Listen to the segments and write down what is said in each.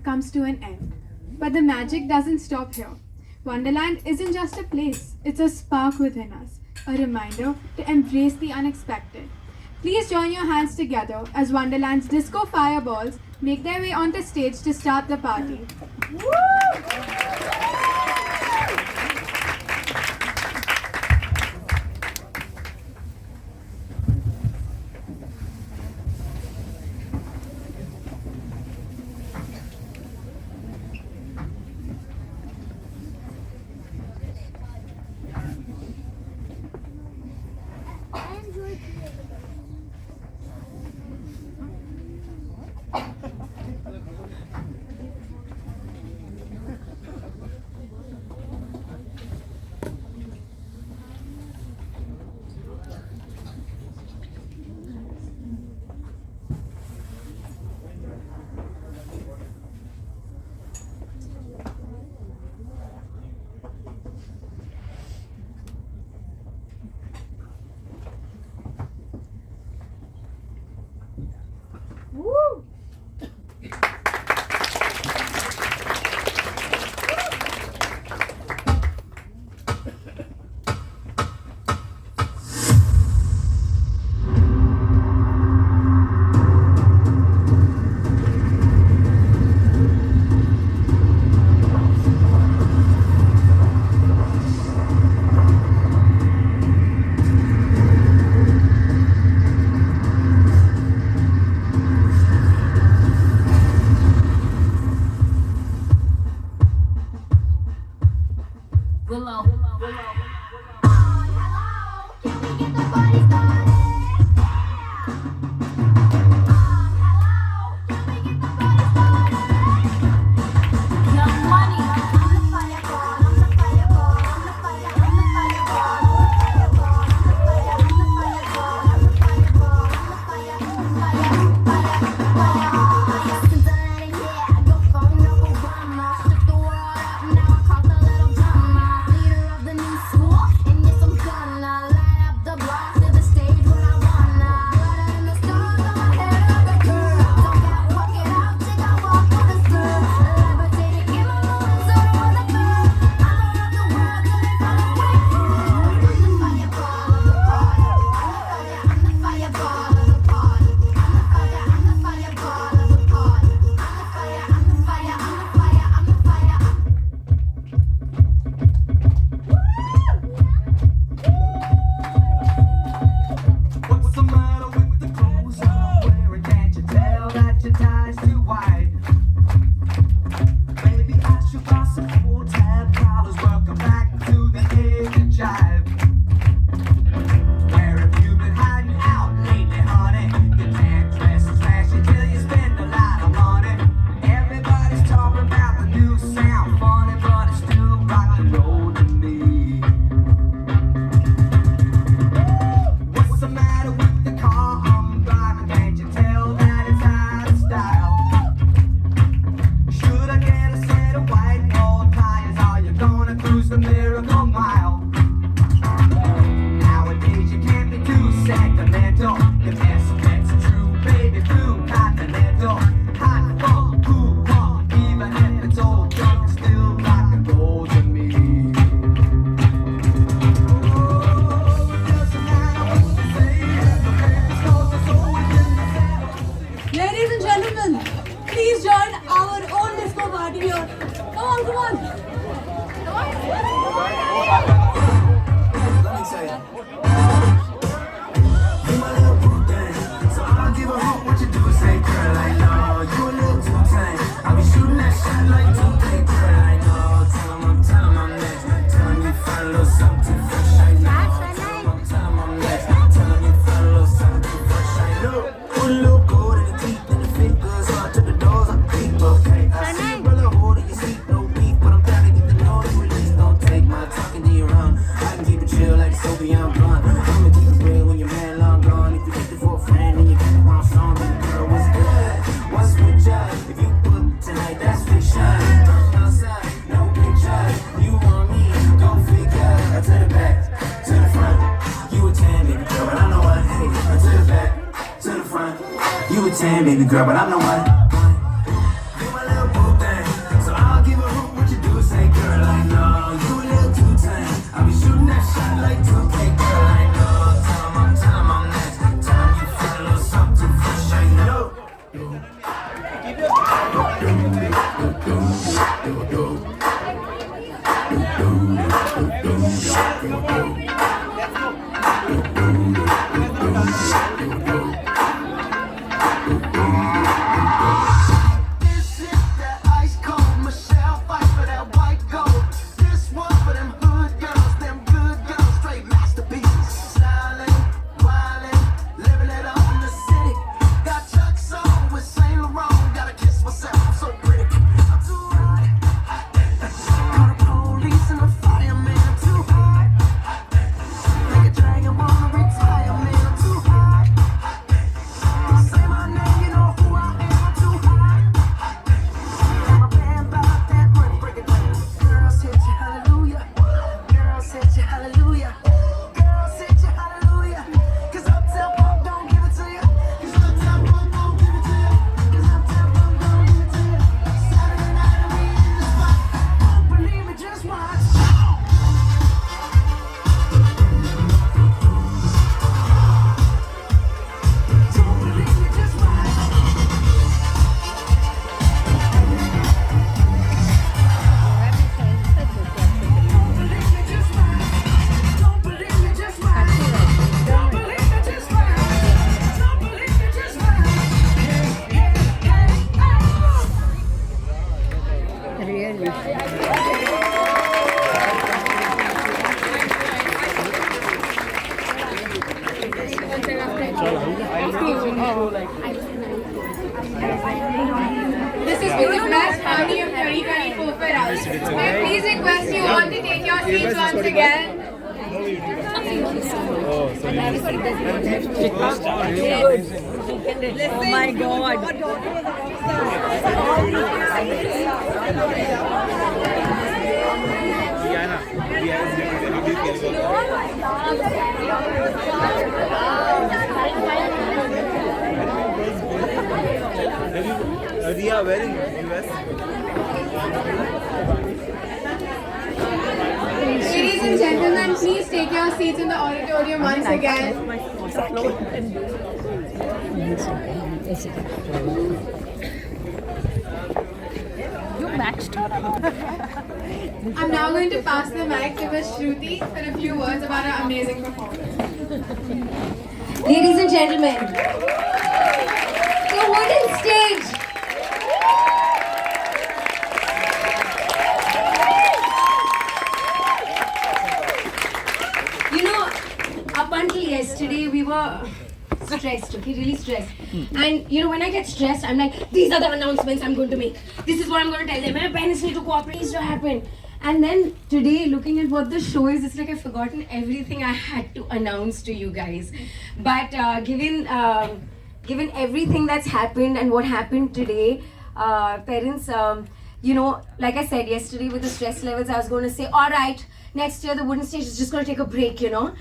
Comes to an end. But the magic doesn't stop here. Wonderland isn't just a place, it's a spark within us, a reminder to embrace the unexpected. Please join your hands together as Wonderland's disco fireballs make their way onto stage to start the party. But I'm man, baby girl, but I'm the one. You my little boo thing, so I'll give a hoot what you do. Say, girl, I know you a little too tame. I'll be shooting that shot like 2K, girl, I know. Tell 'em I'm next. Tell 'em you feel a little something fresh, I know. This has been the best party of 2024 for us. May I please request you all to take your seats once again. Oh my God. Ria wearing US. Ladies and gentlemen, please take your seats in the auditorium once again. You matched her. I'm now going to pass the mic to Ms. Shruti for a few words about her amazing performance. Ladies and gentlemen, the wooden stage. You know, up until yesterday, we were stressed, okay, really stressed. And you know, when I get stressed, I'm like, these are the announcements I'm going to make. This is what I'm going to tell them. My parents need to cooperate, needs to happen. And then today, looking at what the show is, it's like I've forgotten everything I had to announce to you guys. But given everything that's happened and what happened today, parents, you know, like I said yesterday with the stress levels, I was going to say, all right, next year the wooden stage is just going to take a break, you know.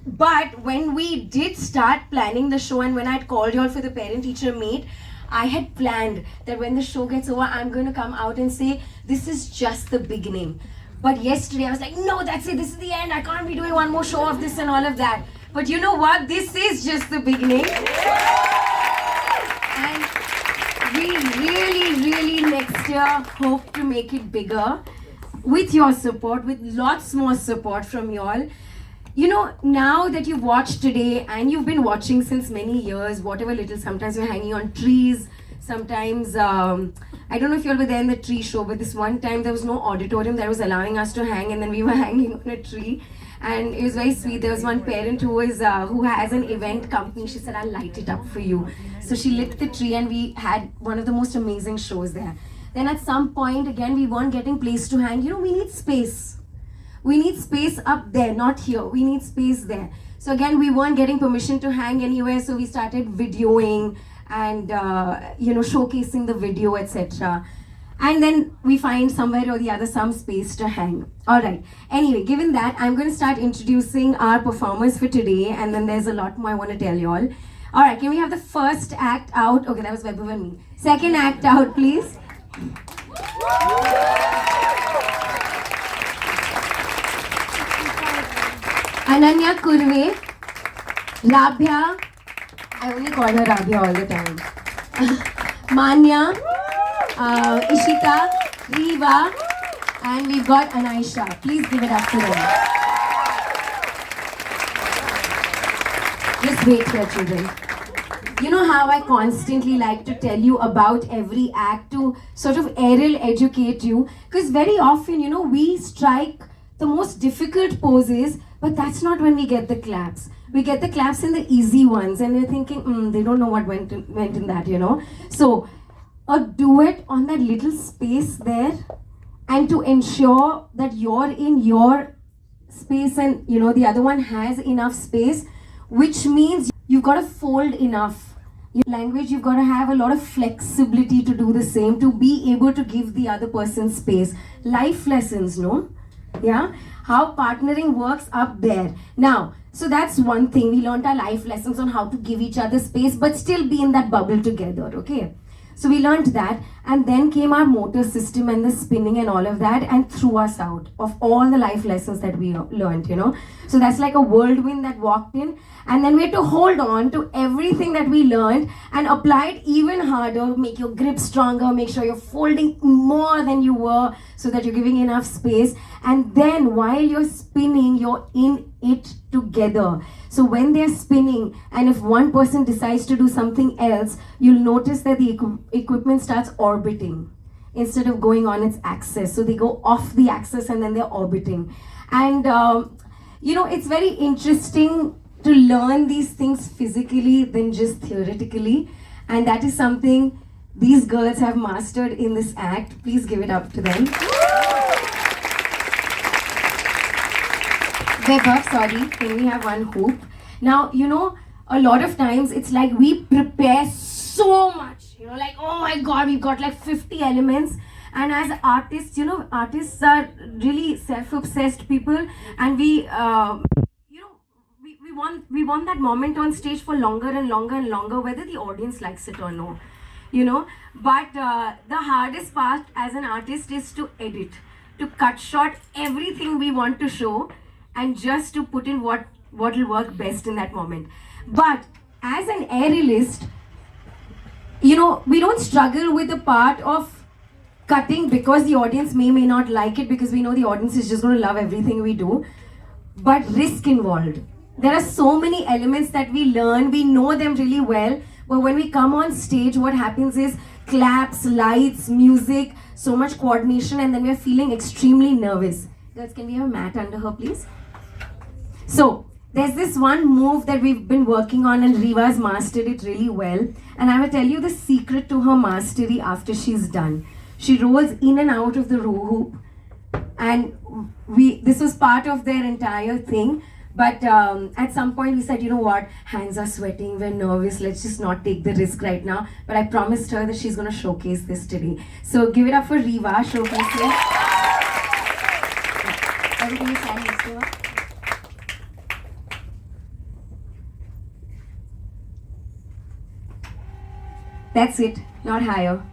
But when we did start planning the show and when I'd called you all for the parent-teacher meet, I had planned that when the show gets over, I'm going to come out and say, this is just the beginning. But yesterday I was like, no, that's it, this is the end. I can't be doing one more show of this and all of that. But you know what? This is just the beginning. And we really next year hope to make it bigger with your support, with lots more support from you all. You know, now that you've watched today and you've been watching since many years, whatever little, sometimes you're hanging on trees, sometimes, I don't know if you all were there in the tree show, but this one time there was no auditorium that was allowing us to hang and then we were hanging on a tree. And it was very sweet. There was one parent who has an event company. She said, I'll light it up for you. So she lit the tree and we had one of the most amazing shows there. Then at some point, again, we weren't getting place to hang. You know, we need space. We need space up there, not here. We need space there. So again, we weren't getting permission to hang anywhere. So we started videoing and, you know, showcasing the video, etc. And then we find somewhere or the other some space to hang. All right. Anyway, given that, I'm going to start introducing our performers for today. And then there's a lot more I want to tell you all. All right, can we have the first act out? Okay, that was Vaibhav and me. Second act out, please. Ananya Kurve, Rabhya, I only call her Rabhya all the time. Manya, Ishita, Riva, and we've got Anaisha. Please give it up to them. Just wait here, children. You know how I constantly like to tell you about every act to sort of ariel educate you? Because very often, you know, we strike the most difficult poses, but that's not when we get the claps. We get the claps in the easy ones, and we're thinking, they don't know what went in that, you know. So, a duet on that little space there, and to ensure that you're in your space and, you know, the other one has enough space, which means you've got to fold enough. Your language, you've got to have a lot of flexibility to do the same, to be able to give the other person space. Life lessons, no? Yeah? How partnering works up there. Now, so that's one thing. We learned our life lessons on how to give each other space, but still be in that bubble together, okay? So we learned that, and then came our motor system and the spinning and all of that, and threw us out of all the life lessons that we learned, you know. So that's like a whirlwind that walked in, and then we had to hold on to everything that we learned and apply it even harder, make your grip stronger, make sure you're folding more than you were so that you're giving enough space. And then while you're spinning, you're in it together. So when they're spinning, and if one person decides to do something else, you'll notice that the equipment starts orbiting instead of going on its axis. So they go off the axis and then they're orbiting. And you know, it's very interesting to learn these things physically than just theoretically. And that is something these girls have mastered in this act. Please give it up to them. Vaibhav, sorry, can we have one hoop? Now, you know, a lot of times it's like we prepare so much, you know, like, oh my God, we've got like 50 elements. And as artists, you know, artists are really self-obsessed people, and we, you know, we want that moment on stage for longer and longer and longer, whether the audience likes it or no, you know. But the hardest part as an artist is to edit, to cut short everything we want to show, and just to put in what will work best in that moment. But as an aerialist, you know, we don't struggle with the part of cutting because the audience may not like it, because we know the audience is just going to love everything we do. But risk involved. There are so many elements that we learn, we know them really well, but when we come on stage, what happens is claps, lights, music, so much coordination, and then we're feeling extremely nervous. Girls, can we have a mat under her, please? So, there's this one move that we've been working on, and Riva's mastered it really well. And I will tell you the secret to her mastery after she's done. She rolls in and out of the hoop, and this was part of their entire thing. But at some point we said, you know what, hands are sweating, we're nervous, let's just not take the risk right now. But I promised her that she's going to showcase this today. So give it up for Riva, showcasing. Everybody stand next to her. That's it, not higher.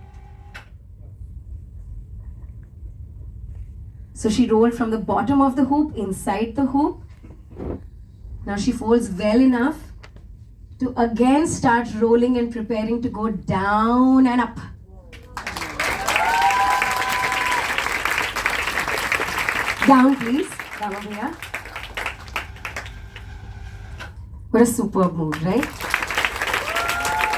So she rolled from the bottom of the hoop, inside the hoop. Now she folds well enough to again start rolling and preparing to go down and up. Down, please. Down over here. What a superb move, right?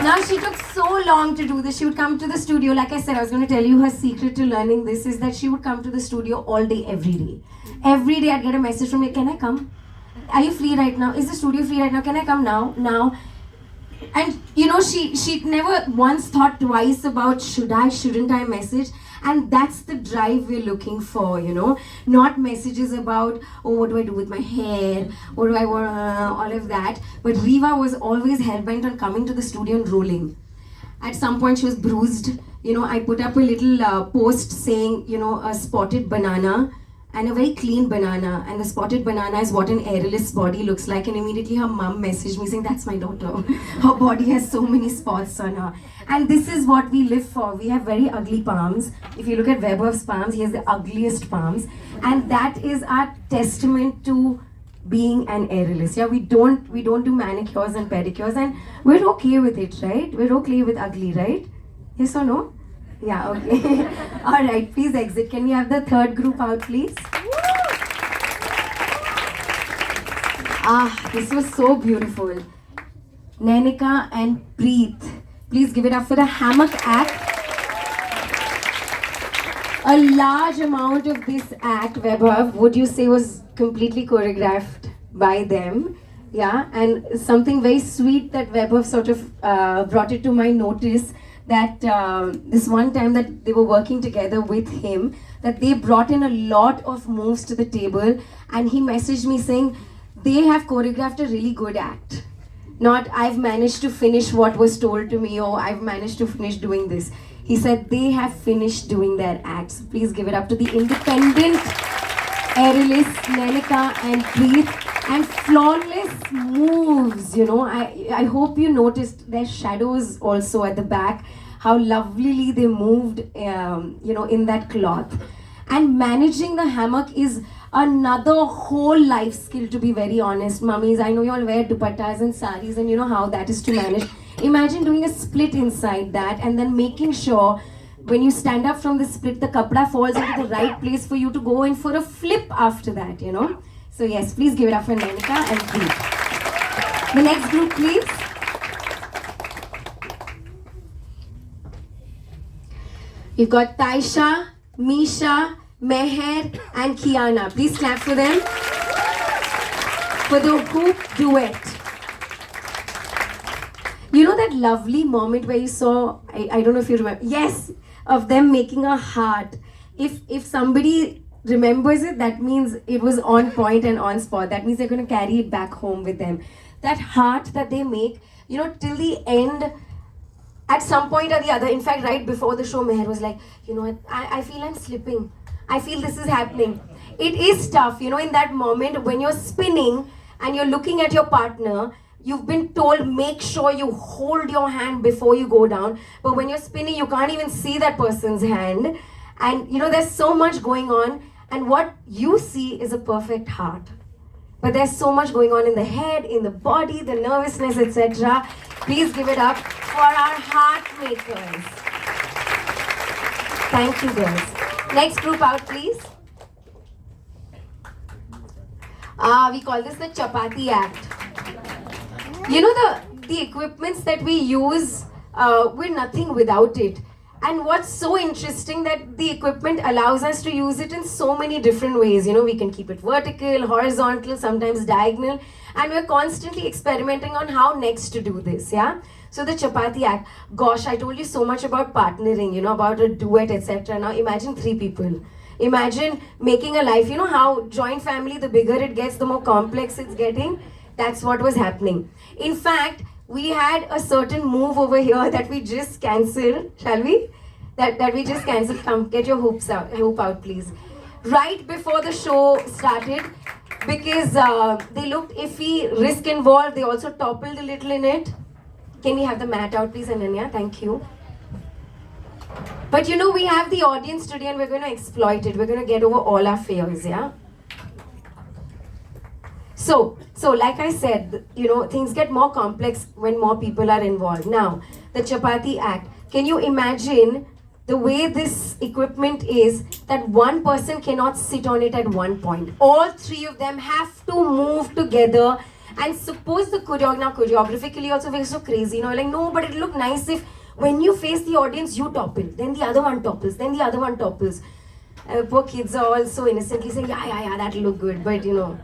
Now she took so long to do this. She would come to the studio. Like I said, I was going to tell you her secret to learning this is that she would come to the studio all day, every day. Every day I'd get a message from her, can I come? Are you free right now? Is the studio free right now? Can I come now? Now. And you know, she never once thought twice about should I, shouldn't I message. And that's the drive we're looking for, you know. Not messages about, oh, what do I do with my hair? What do I want? All of that. But Riva was always hell-bent on coming to the studio and rolling. At some point, she was bruised. You know, I put up a little post saying, you know, a spotted banana. and a very clean banana, and the spotted banana is what an aerialist's body looks like. And immediately her mum messaged me saying, "That's my daughter. Her body has so many spots on her." And this is what we live for. We have very ugly palms. If you look at Vaibhav's palms, he has the ugliest palms, and that is our testament to being an aerialist. Yeah, we don't do manicures and pedicures, and we're okay with it, right? We're okay with ugly, right? Yes or no? Yeah, okay. All right, please exit. Can we have the third group out, please? This was so beautiful. Nanika and Preet. Please give it up for the hammock act. A large amount of this act, Vaibhav, would you say was completely choreographed by them? Yeah, and something very sweet that Vaibhav sort of brought it to my notice, that this one time that they were working together with him, that they brought in a lot of moves to the table, and he messaged me saying, they have choreographed a really good act. Not, I've managed to finish what was told to me, or I've managed to finish doing this. He said they have finished doing their acts. Please give it up to the independent aerialists, Nanika and Preet, and flawless moves. You know, I hope you noticed their shadows also at the back, how lovelily they moved, in that cloth. And managing the hammock is another whole life skill, to be very honest. Mummies, I know you all wear dupattas and saris, and you know how that is to manage. Imagine doing a split inside that, and then making sure when you stand up from the split, the kapda falls into the right place for you to go in for a flip after that, you know. So yes, please give it up for Nanika and Preet. The next group, please. We've got Taisha, Misha, Meher and Kiana. Please clap for them. For the hoop duet. You know that lovely moment where you saw, I don't know if you remember, yes, of them making a heart. If somebody remembers it, that means it was on point and on spot. That means they're going to carry it back home with them. That heart that they make, you know, till the end, at some point or the other. In fact, right before the show, Meher was like, you know what, I feel I'm slipping. I feel this is happening. It is tough, you know, in that moment when you're spinning and you're looking at your partner. You've been told, make sure you hold your hand before you go down. But when you're spinning, you can't even see that person's hand. And, you know, there's so much going on. And what you see is a perfect heart. But there's so much going on in the head, in the body, the nervousness, etc. Please give it up for our heart makers. Thank you, girls. Next group out, please. We call this the Chapati Act. You know, the equipments that we use, we're nothing without it. And what's so interesting, that the equipment allows us to use it in so many different ways. You know, we can keep it vertical, horizontal, sometimes diagonal. And we're constantly experimenting on how next to do this, yeah? So the Chapati Act. Gosh, I told you so much about partnering, you know, about a duet, etc. Now imagine 3 people. Imagine making a life. You know how joint family, the bigger it gets, the more complex it's getting. That's what was happening. In fact, we had a certain move over here that we just cancelled. Shall we? That we just cancelled. Come, get your hoop out, please. Right before the show started, because they looked iffy, risk involved. They also toppled a little in it. Can we have the mat out, please, Ananya? Thank you. But you know, we have the audience today, and we're going to exploit it. We're going to get over all our fears, yeah? So like I said, you know, things get more complex when more people are involved. Now, the Chapati Act. Can you imagine the way this equipment is, that one person cannot sit on it at one point. All 3 of them have to move together. And suppose the choreographically also we're so crazy, you know, like, no, but it look nice if when you face the audience, you topple, then the other one topples, then the other one topples. Poor kids are all so innocently saying, yeah, that'll look good, but you know.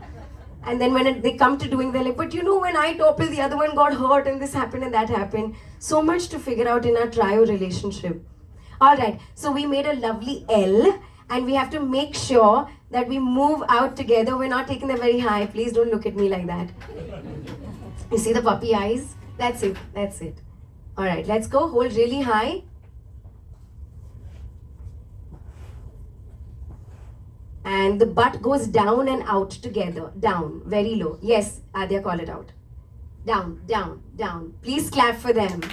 And then when they come to doing, they're like, but you know, when I toppled, the other one got hurt, and this happened and that happened. So much to figure out in our trio relationship. All right, so we made a lovely L, and we have to make sure that we move out together. We're not taking them very high. Please don't look at me like that. You see the puppy eyes? That's it. That's it. All right, let's go. Hold really high. And the butt goes down and out together. Down, very low. Yes, Adya, call it out. Down, down, down. Please clap for them.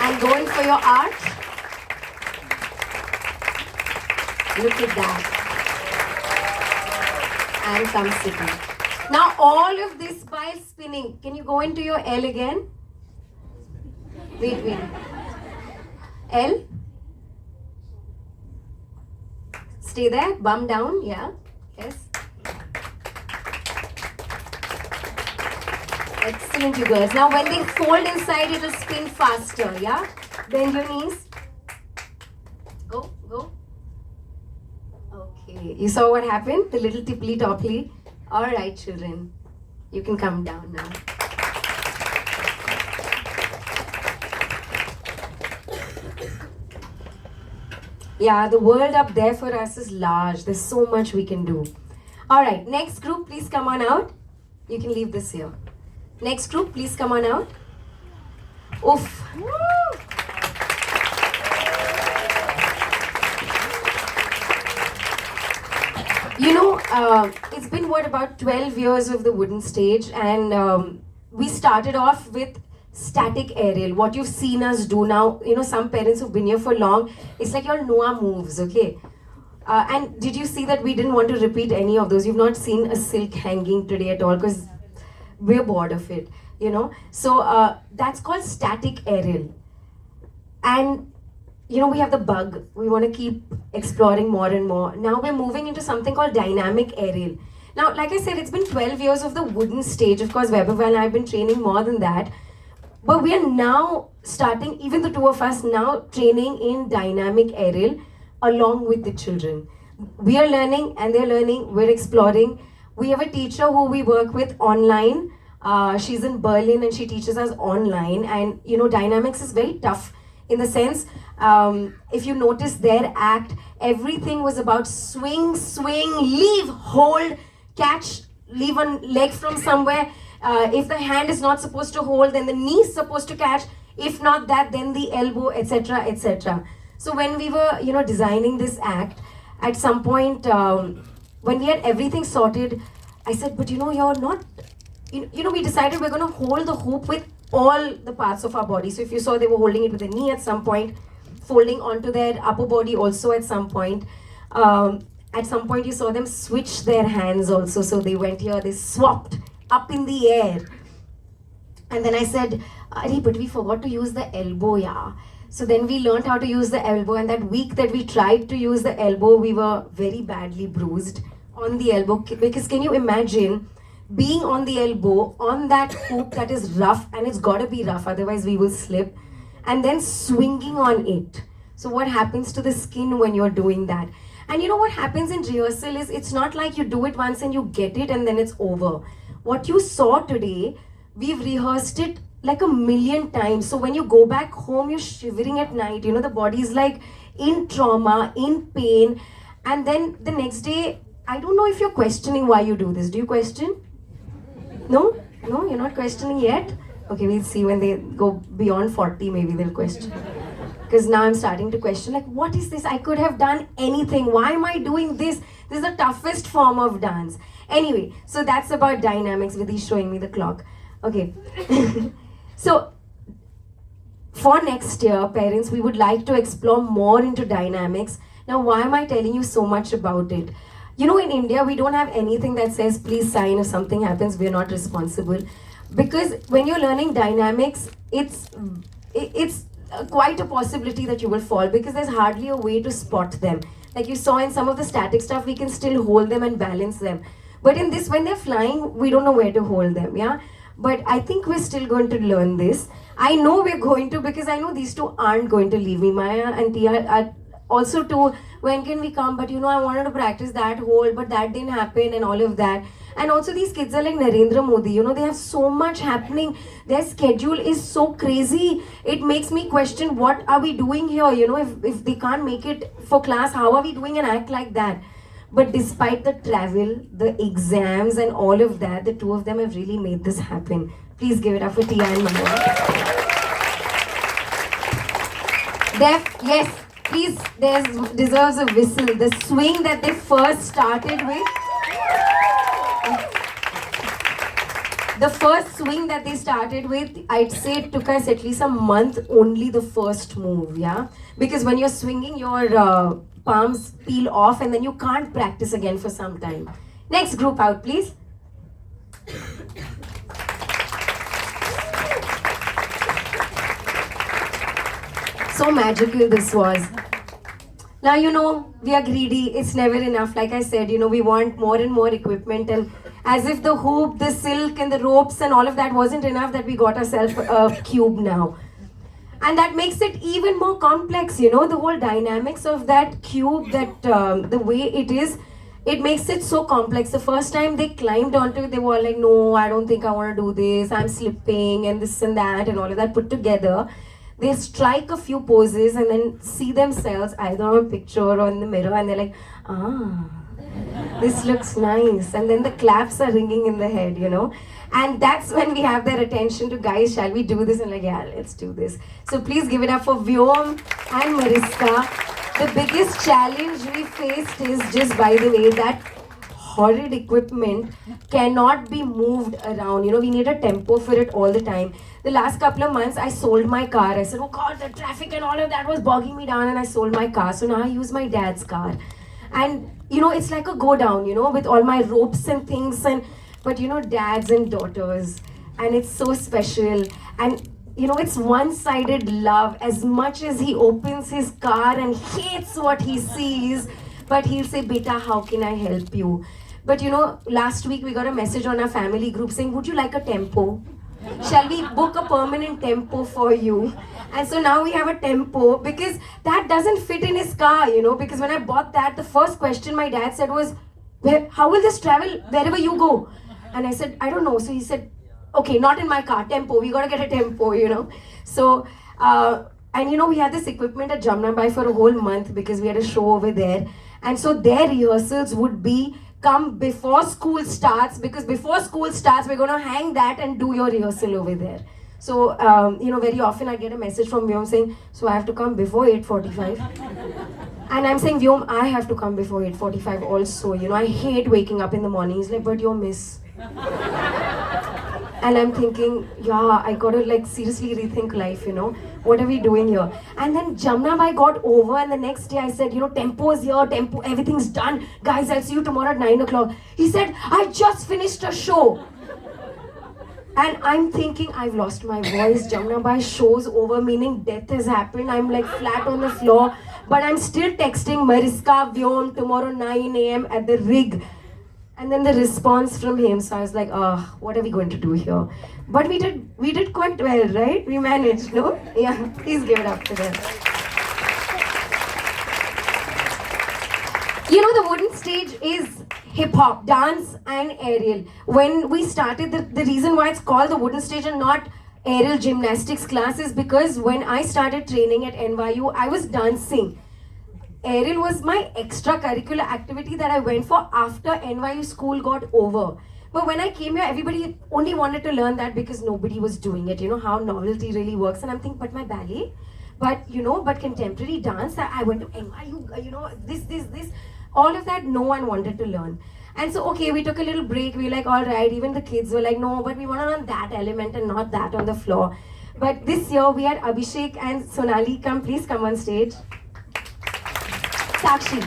And going for your arch. Look at that. And come sitting. Now all of this while spinning. Can you go into your L again? Wait, wait. L. Stay there. Bum down. Yeah. Yes. Excellent, you girls. Now when they fold inside, it will spin faster. Yeah. Bend your knees. Go, go. Okay. You saw what happened? The little tipply topply. All right, children. You can come down now. Yeah, the world up there for us is large. There's so much we can do. All right, next group, please come on out. You can leave this here. Next group, please come on out. Oof. You know, it's been what, about 12 years of the wooden stage, and we started off with static aerial, what you've seen us do now. You know, some parents who've been here for long, it's like y'all know our moves, okay? And did you see that we didn't want to repeat any of those? You've not seen a silk hanging today at all because we're bored of it, you know? So that's called static aerial. And, you know, we have the bug. We want to keep exploring more and more. Now we're moving into something called dynamic aerial. Now, like I said, it's been 12 years of the wooden stage. Of course, Vaibhav and I have been training more than that. But we are now starting, even the two of us, now training in dynamic aerial along with the children. We are learning and they're learning, we're exploring. We have a teacher who we work with online. She's in Berlin and she teaches us online. And you know, dynamics is very tough in the sense, if you notice their act, everything was about swing, swing, leave, hold, catch, leave a leg from somewhere. If the hand is not supposed to hold, then the knee is supposed to catch. If not that, then the elbow, etc., etc. So when we were, you know, designing this act, at some point, when we had everything sorted, I said, but you know, you're not, you know, we decided we're going to hold the hoop with all the parts of our body. So if you saw, they were holding it with the knee at some point, folding onto their upper body also at some point. At some point, you saw them switch their hands also. So they went here, they swapped up in the air. And then I said, Ari, but we forgot to use the elbow, yeah. So then we learned how to use the elbow, and that week that we tried to use the elbow, we were very badly bruised on the elbow. Because can you imagine being on the elbow, on that hoop that is rough, and it's got to be rough, otherwise we will slip, and then swinging on it. So what happens to the skin when you're doing that? And you know what happens in rehearsal is, it's not like you do it once and you get it and then it's over. What you saw today, we've rehearsed it like a million times. So when you go back home, you're shivering at night. You know, the body is like in trauma, in pain. And then the next day, I don't know if you're questioning why you do this. Do you question? No? No, you're not questioning yet? Okay, we'll see when they go beyond 40, maybe they'll question. Because now I'm starting to question, like, what is this? I could have done anything. Why am I doing this? This is the toughest form of dance. Anyway, so that's about dynamics. Vidhi's showing me the clock. Okay. So, for next year, parents, we would like to explore more into dynamics. Now, why am I telling you so much about it? You know, in India, we don't have anything that says, please sign if something happens, we're not responsible. Because when you're learning dynamics, it's quite a possibility that you will fall because there's hardly a way to spot them. Like you saw in some of the static stuff, we can still hold them and balance them. But in this, when they're flying, we don't know where to hold them, yeah? But I think we're still going to learn this. I know we're going to because I know these two aren't going to leave me. Maya and Tia are also too, when can we come? But you know, I wanted to practice that hold, but that didn't happen and all of that. And also these kids are like Narendra Modi, you know, they have so much happening. Their schedule is so crazy. It makes me question, what are we doing here? You know, if they can't make it for class, how are we doing an act like that? But despite the travel, the exams and all of that, the two of them have really made this happen. Please give it up for Tia and Maya. Yes, Please, deserves a whistle. The swing that they first started with. The first swing that they started with, I'd say it took us at least a month only the first move, yeah? Because when you're swinging, your palms peel off and then you can't practice again for some time. Next group out, please. So magical this was. Now, we are greedy. It's never enough. Like I said, we want more and more equipment. And as if the hoop, the silk, and the ropes and all of that wasn't enough, that we got ourselves a cube now. And that makes it even more complex, the whole dynamics of that cube, that the way it is, it makes it so complex. The first time they climbed onto it, they were like, no, I don't think I want to do this. I'm slipping and this and that and all of that put together. They strike a few poses and then see themselves either on a picture or in the mirror, and they're like, this looks nice. And then the claps are ringing in the head, And that's when we have their attention to, guys, shall we do this? And like, yeah, let's do this. So please give it up for Vyom and Mariska. The biggest challenge we faced is, just by the way, that horrid equipment cannot be moved around. We need a tempo for it all the time. The last couple of months, I sold my car. I said, oh God, the traffic and all of that was bogging me down, and I sold my car. So now I use my dad's car. And, it's like a go down, with all my ropes and things. But, dads and daughters. And it's so special. And, it's one-sided love. As much as he opens his car and hates what he sees, but he'll say, Beta, how can I help you? But, last week we got a message on our family group saying, would you like a tempo? Shall we book a permanent tempo for you? And so now we have a tempo, because that doesn't fit in his car, because when I bought that, the first question my dad said was, how will this travel wherever you go? And I said, I don't know. So he said, okay, not in my car, tempo. We got to get a tempo, So, and we had this equipment at Jamnabai for a whole month because we had a show over there. And so their rehearsals would come before school starts, because before school starts, we're going to hang that and do your rehearsal over there. So, very often I get a message from Vyom saying, so I have to come before 8:45. And I'm saying, Vyom, I have to come before 8:45 also. I hate waking up in the morning. He's like, but you're miss. And I'm thinking, yeah, I got to seriously rethink life, What are we doing here? And then Jamnabai got over, and the next day I said, tempo is here, tempo, everything's done. Guys, I'll see you tomorrow at 9 o'clock. He said, I just finished a show. And I'm thinking, I've lost my voice. Jamnabai show's over, meaning death has happened. I'm flat on the floor. But I'm still texting Mariska, Vyom, tomorrow 9 a.m. at the rig. And then the response from him, so I was like, what are we going to do here? But we did quite well, right? We managed, no? Yeah, please give it up to them. The wooden stage is hip-hop, dance and aerial. When we started, the reason why it's called the wooden stage and not aerial gymnastics class is because when I started training at NYU, I was dancing. Aerial was my extracurricular activity that I went for after NYU school got over. But when I came here, everybody only wanted to learn that because nobody was doing it, how novelty really works. And I'm thinking, but my ballet, but contemporary dance, I went to NYU, this, all of that, no one wanted to learn. And so, okay, we took a little break. We were like, all right, even the kids were like, no, but we want to learn that element and not that on the floor. But this year, we had Abhishek and Sonali please come on stage. Sakshi,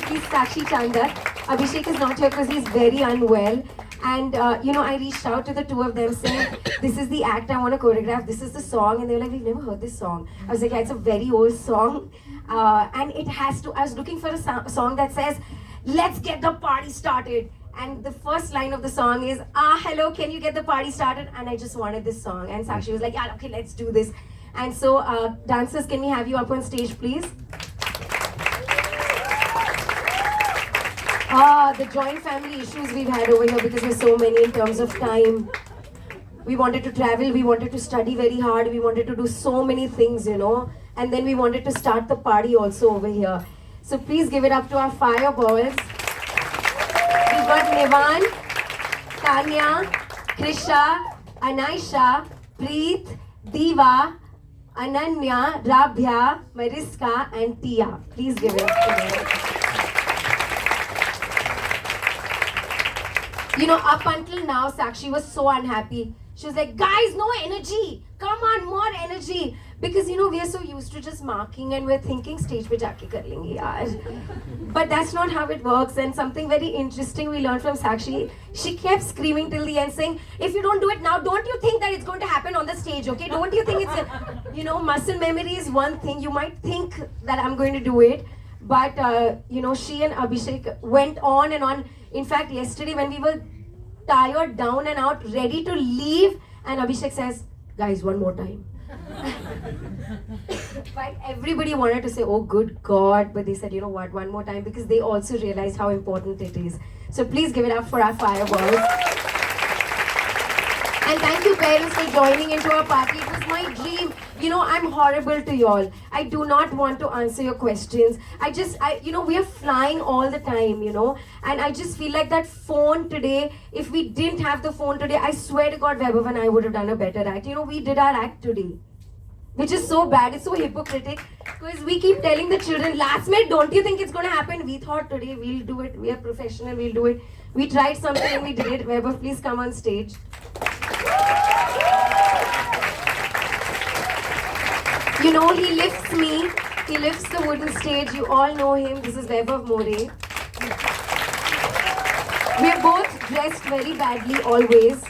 please, Sakshi Chandar. Abhishek is not here because he's very unwell. And, I reached out to the two of them saying, this is the act I want to choreograph, this is the song. And they were like, we've never heard this song. I was like, yeah, it's a very old song. And it has to, I was looking for a song that says, let's get the party started. And the first line of the song is, hello, can you get the party started? And I just wanted this song. And Sakshi was like, yeah, okay, let's do this. And so, dancers, can we have you up on stage, please? The joint family issues we've had over here because we're so many in terms of time. We wanted to travel, we wanted to study very hard, we wanted to do so many things, and then we wanted to start the party also over here. So please give it up to our fireballs. We've got Nivan, Tanya, Krisha, Anaisha, Preet, Diva, Ananya, Rabhya, Mariska, and Tia. Please give it up to them. You know, up until now, Sakshi was so unhappy. She was like, guys, no energy. Come on, more energy. Because, you know, we are so used to just marking and we're thinking stage pe jaake kar lenge yaar. But that's not how it works. And something very interesting we learned from Sakshi, she kept screaming till the end saying, if you don't do it now, don't you think that it's going to happen on the stage, okay? Don't you think it's, you know, muscle memory is one thing. You might think that I'm going to do it. But, you know, she and Abhishek went on and on. In fact, yesterday when we were tired, down and out, ready to leave, and Abhishek says, guys, one more time. But everybody wanted to say, oh good God, but they said, you know what, one more time, because they also realized how important it is. So please give it up for our fireballs. And thank you parents for joining into our party. It was my dream. You know, I'm horrible to y'all. I do not want to answer your questions. You know, we are flying all the time, you know. And I just feel like that phone today, if we didn't have the phone today, I swear to God, Vaibhav and I would have done a better act. You know, we did our act today. Which is so bad, it's so hypocritic. Because we keep telling the children, last minute, don't you think it's going to happen? We thought today we'll do it. We are professional, we'll do it. We tried something and we did it. Vaibhav, please come on stage. You know, he lifts me. He lifts the wooden stage. You all know him. This is Vaibhav More. We are both dressed very badly always.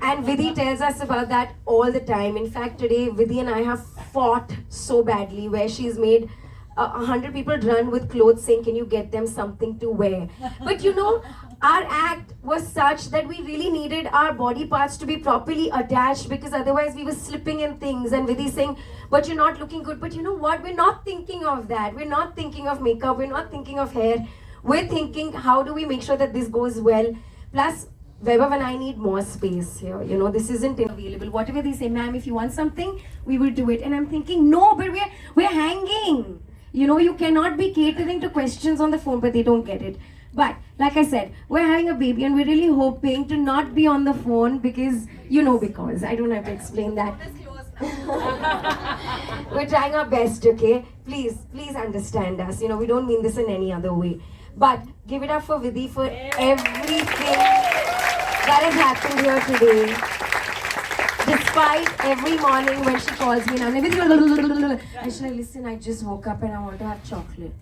And Vidhi tells us about that all the time. In fact, today Vidhi and I have fought so badly where she's made 100 people run with clothes saying, can you get them something to wear? But you know, our act was such that we really needed our body parts to be properly attached, because otherwise we were slipping in things. And Vidhi saying, but you're not looking good. But you know what? We're not thinking of that. We're not thinking of makeup. We're not thinking of hair. We're thinking, how do we make sure that this goes well? Plus, Vaibhav and I need more space here. You know, this isn't available. Whatever they say, ma'am, if you want something, we will do it. And I'm thinking, no, but we're hanging. You know, you cannot be catering to questions on the phone, but they don't get it. But like I said, we're having a baby and we're really hoping to not be on the phone because, you know, because I don't have to explain that. We're trying our best, okay? Please understand us. You know, we don't mean this in any other way. But give it up for Vidhi for everything that has happened here today. Despite every morning when she calls me and I should listen, I just woke up and I want to have chocolate.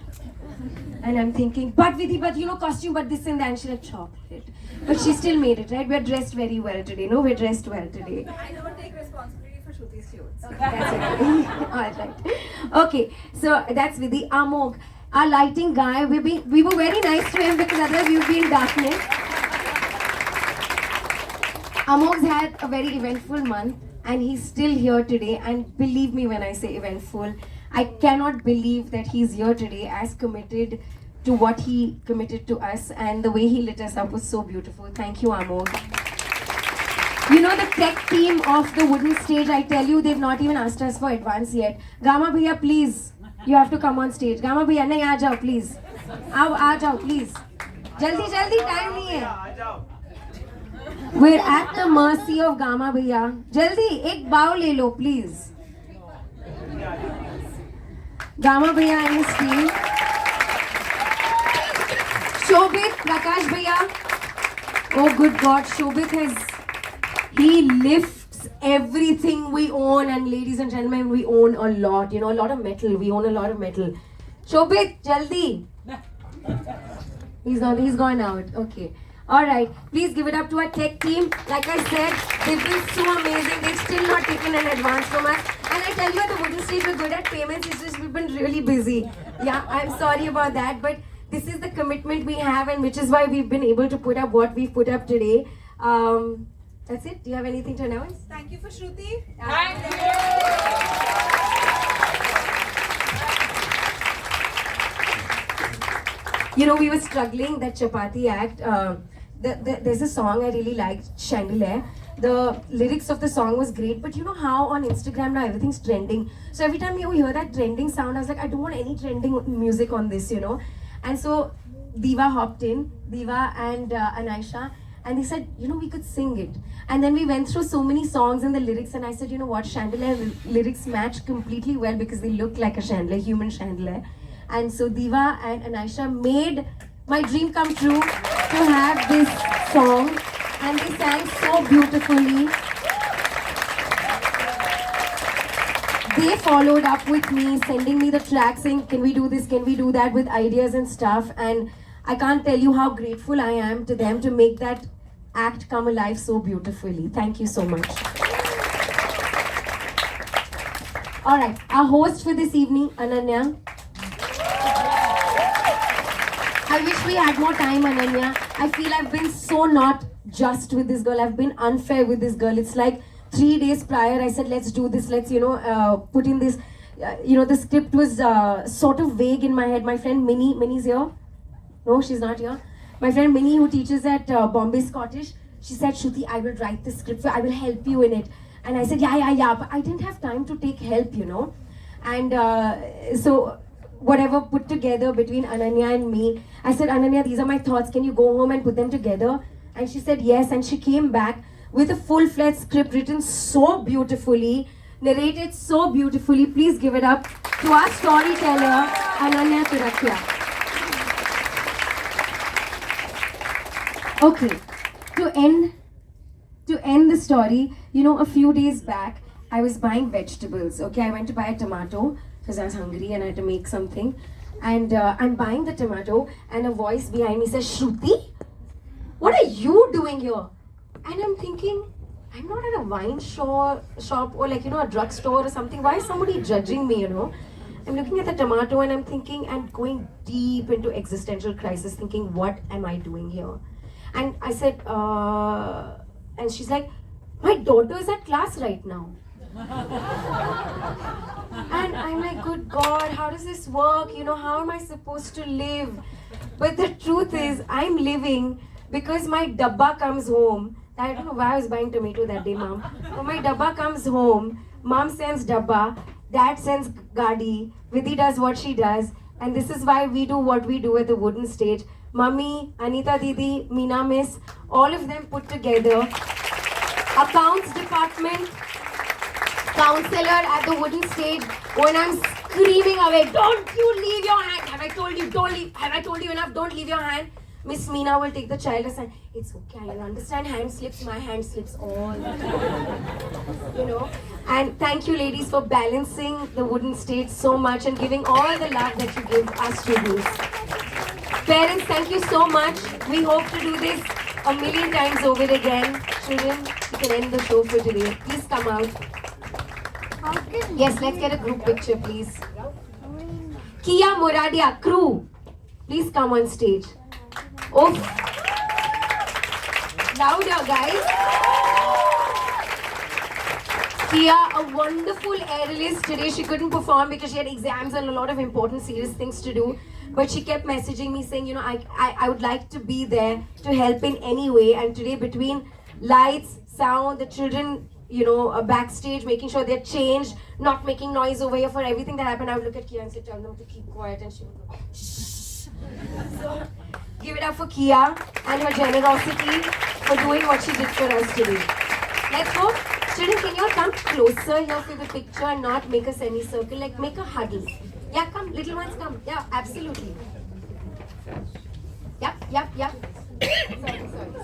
And I'm thinking, but you know, costume, but this and that, and she's like, chocolate. But she still made it, right? We're dressed very well today. No, we're dressed well today. I don't take responsibility for Shruti's shoots. That's okay. Alright. Okay, so that's Vidhi. Amog, our lighting guy, we were very nice to him because otherwise we would be in darkness. Amog's had a very eventful month and he's still here today, and believe me when I say eventful, I cannot believe that he's here today as committed to what he committed to us, and the way he lit us up was so beautiful. Thank you, Amog. You know, the tech team of the wooden stage, I tell you, they've not even asked us for advance yet. Gama bhaiya, please, you have to come on stage. Gama bhaiya, nahi, aa jao, please. Aa jao, please. Jaldi, time nahi hai. We're at the mercy of Gama bhaiya. Jaldi, ek bow le lo, please. Gama bhaiya and his team. Shobit, Prakash bhaiya. Oh good God, Shobit he lifts everything we own, and ladies and gentlemen, we own a lot, you know, a lot of metal. We own a lot of metal. Shobit, jaldi. He's gone out. Okay. Alright, please give it up to our tech team. Like I said, they've been so amazing. They've still not taken an advance from us. And I tell you, at the wooden stage, we're good at payments. It's just we've been really busy. Yeah, I'm sorry about that. But this is the commitment we have, and which is why we've been able to put up what we've put up today. That's it. Do you have anything to announce? Thank you for Shruti. Thank you. You know, we were struggling that chapati act. There's a song I really liked, Chandelier. The lyrics of the song was great, but you know how on Instagram now everything's trending. So every time you hear that trending sound, I was like, I don't want any trending music on this, you know. And so Diva hopped in, Diva and Anaisha, And they said, you know, we could sing it. And then we went through so many songs and the lyrics, and I said, you know what, chandelier lyrics match completely well because they look like a chandelier, human chandelier. And so Diva and Anisha made my dream come true to have this song, and they sang so beautifully. They followed up with me, sending me the track, saying, can we do this, can we do that, with ideas and stuff. And I can't tell you how grateful I am to them to make that act come alive so beautifully. Thank you so much. All right, our host for this evening, Ananya. I wish we had more time, Ananya. I feel I've been so not just with this girl. I've been unfair with this girl. It's like 3 days prior, I said, let's do this. Let's, put in this. The script was sort of vague in my head. My friend Minnie's here. No, she's not here. My friend Minnie, who teaches at Bombay Scottish, she said, Shruti, I will write the script. I will help you in it. And I said, yeah. But I didn't have time to take help, And so whatever put together between Ananya and me, I said, Ananya, these are my thoughts. Can you go home and put them together? And she said, yes. And she came back with a full-fledged script written so beautifully, narrated so beautifully. Please give it up to our storyteller, Ananya Turakia. Okay, to end the story, a few days back, I was buying vegetables. Okay, I went to buy a tomato because I was hungry and I had to make something. And I'm buying the tomato, and a voice behind me says, Shruti, what are you doing here? And I'm thinking, I'm not at a wine shop or a drugstore or something. Why is somebody judging me, I'm looking at the tomato and I'm thinking, I'm going deep into existential crisis, thinking, what am I doing here? And I said, and she's like, my daughter is at class right now. And I'm like, good God, how does this work? How am I supposed to live? But the truth is, I'm living because my dabba comes home. I don't know why I was buying tomato that day, Mom. But my dabba comes home. Mom sends dabba. Dad sends gadi. Vidhi does what she does. And this is why we do what we do at the wooden stage. Mummy, Anita Didi, Meena Miss, all of them put together. Accounts department, counselor at the wooden stage. When I'm screaming away, don't you leave your hand. Have I told you, don't leave. Have I told you enough? Don't leave your hand. Miss Meena will take the child aside. It's okay, I understand hand slips, my hand slips all the time. And thank you ladies for balancing the wooden stage so much and giving all the love that you give us students. Parents, thank you so much. We hope to do this a million times over again. Children, you can end the show for today. Please come out. Yes, let's get a group picture, please. Kia Moradia, crew, please come on stage. Oh, louder, guys. Kia, a wonderful aerialist. Today she couldn't perform because she had exams and a lot of important, serious things to do. But she kept messaging me saying, I would like to be there to help in any way. And today, between lights, sound, the children, backstage, making sure they're changed, not making noise over here for everything that happened, I would look at Kia and say, tell them to keep quiet, and she would go, shh. So, give it up for Kia and her generosity for doing what she did for us today. Let's go. Children, can you all come closer here for the picture and not make a semicircle, like make a huddle. Yeah, come, little ones, come. Yeah, absolutely. Yep.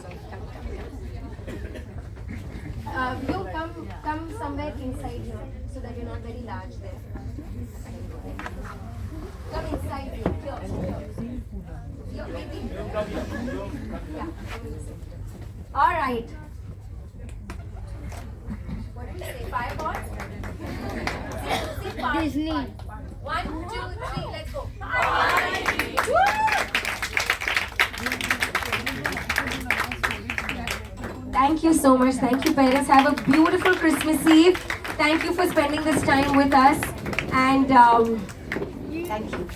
Sorry. You come somewhere inside here so that you're not very large there. Come inside here. Here, maybe. Yeah. All right. What did we say? 5 more? Disney. 1, 2, 3, let's go. Thank you so much. Thank you, parents. Have a beautiful Christmas Eve. Thank you for spending this time with us. And thank you.